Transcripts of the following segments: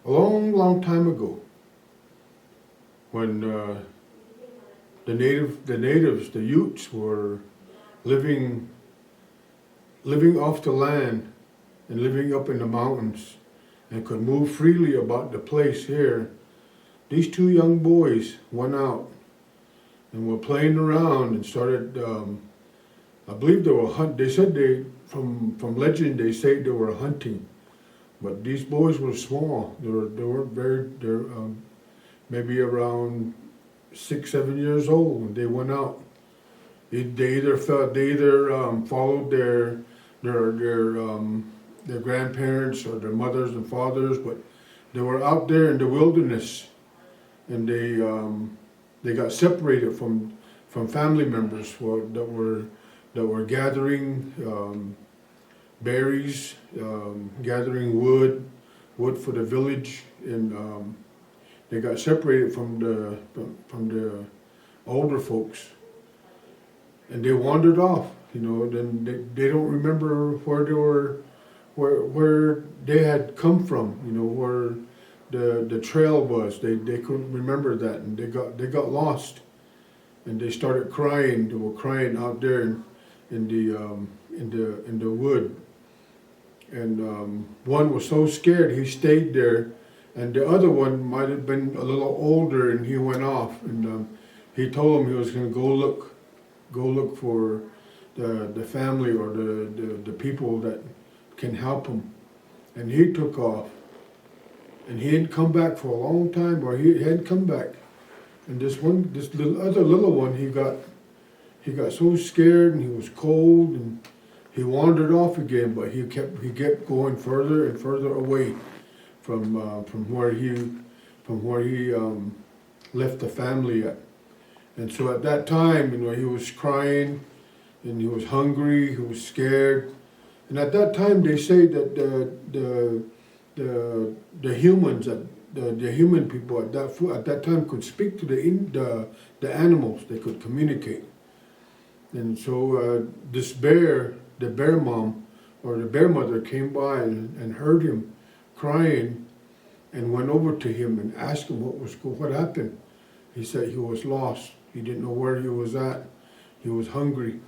a long, long time ago, when the natives, the Utes, were living off the land and living up in the mountains and could move freely about the place here. These two young boys went out and were playing around and started. I believe they were hunt. They said from legend they say they were hunting, but these boys were small. They weren't very. They're maybe around 6, 7 years old when they went out. They either followed their grandparents or their mothers and fathers, but they were out there in the wilderness, and they got separated from family members that were gathering berries, gathering wood for the village, and they got separated from the older folks, and they wandered off. Then they don't remember where they had come from. Where the trail was. They couldn't remember that, and they got lost, and they started crying. They were crying out there in the wood, and one was so scared he stayed there, and the other one might have been a little older, and he went off, and he told him he was going to go look for the family or the people that can help him, and he took off, and he hadn't come back for a long time, or he hadn't come back, and this little one, he got so scared, and he was cold, and he wandered off again, but he kept going further and further away from where he left the family at. And so at that time, he was crying, and he was hungry, he was scared, and at that time they say that the humans, the human people at that time could speak to the animals. They could communicate. And so this bear, the bear mom or the bear mother, came by and heard him crying, and went over to him and asked him what happened. He said he was lost. He didn't know where he was at. He was hungry,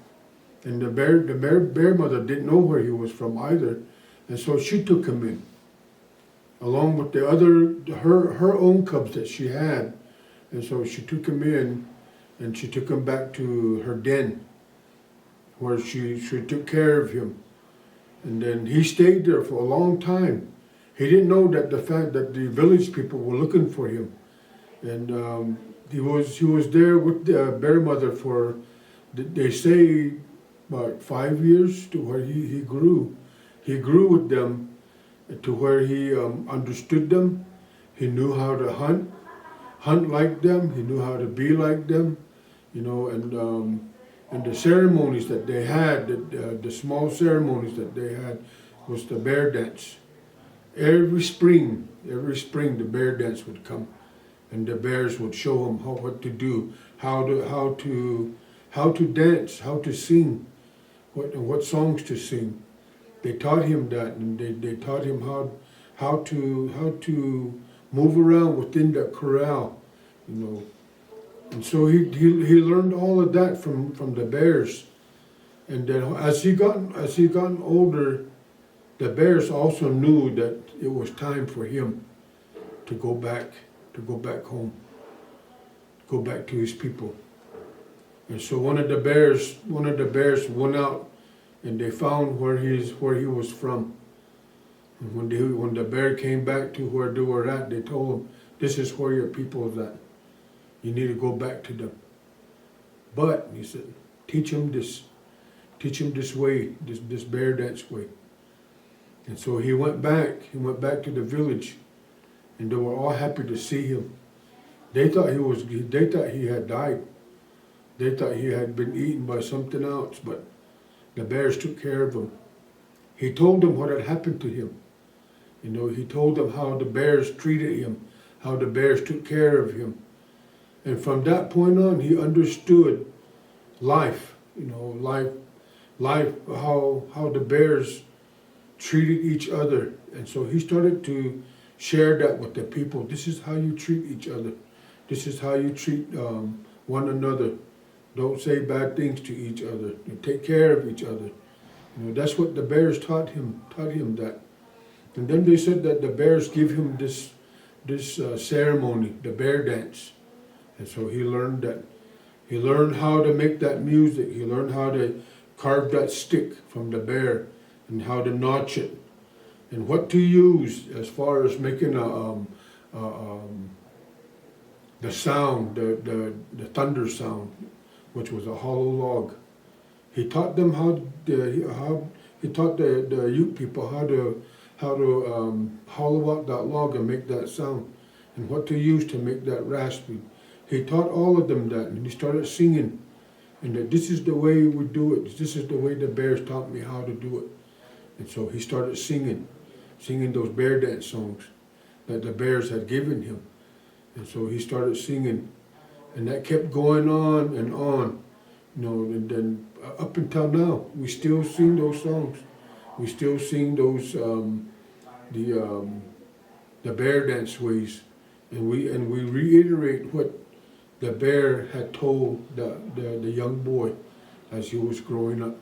and the bear mother didn't know where he was from either, and so she took him in, along with her own cubs that she had, and so she took him in, and she took him back to her den, where she took care of him, and then he stayed there for a long time. He didn't know that the fact that the village people were looking for him, and he was there with the bear mother for, they say, about 5 years, to where he grew. He grew with them to where he understood them. He knew how to hunt like them. He knew how to be like them, and the ceremonies that they had, the small ceremonies that they had, was the bear dance. Every spring, the bear dance would come, and the bears would show him what to do, how to dance, how to sing, what songs to sing. They taught him that, and they taught him how to move around within the corral, And so he learned all of that from the bears, and then as he gotten older, the bears also knew that it was time for him to go back home, go back to his people. And so one of the bears went out, and they found where he was from. And when the bear came back to where they were at, they told him, "This is where your people is at. You need to go back to them." But he said, teach him this way, this bear dance way. And so he went back to the village, and they were all happy to see him. They thought he had died. They thought he had been eaten by something else, but the bears took care of him. He told them what had happened to him. He told them how the bears treated him, how the bears took care of him. And from that point on, he understood life, how the bears treated each other. And so he started to share that with the people. This is how you treat each other. This is how you treat one another. Don't say bad things to each other. You take care of each other. You know, that's what the bears taught him that. And then they said that the bears give him this ceremony, the bear dance. And so he learned that. He learned how to make that music. He learned how to carve that stick from the bear and how to notch it and what to use as far as making the sound, the thunder sound, which was a hollow log. He taught them he taught the Ute people how to hollow out that log and make that sound, and what to use to make that raspy. He taught all of them that, and he started singing, and that this is the way we do it. This is the way the bears taught me how to do it. And so he started singing those bear dance songs that the bears had given him. And so he started singing, and that kept going on and on, you know, and then up until now, we still sing those songs. We still sing those, the bear dance ways, and we reiterate what the bear had told the young boy as he was growing up.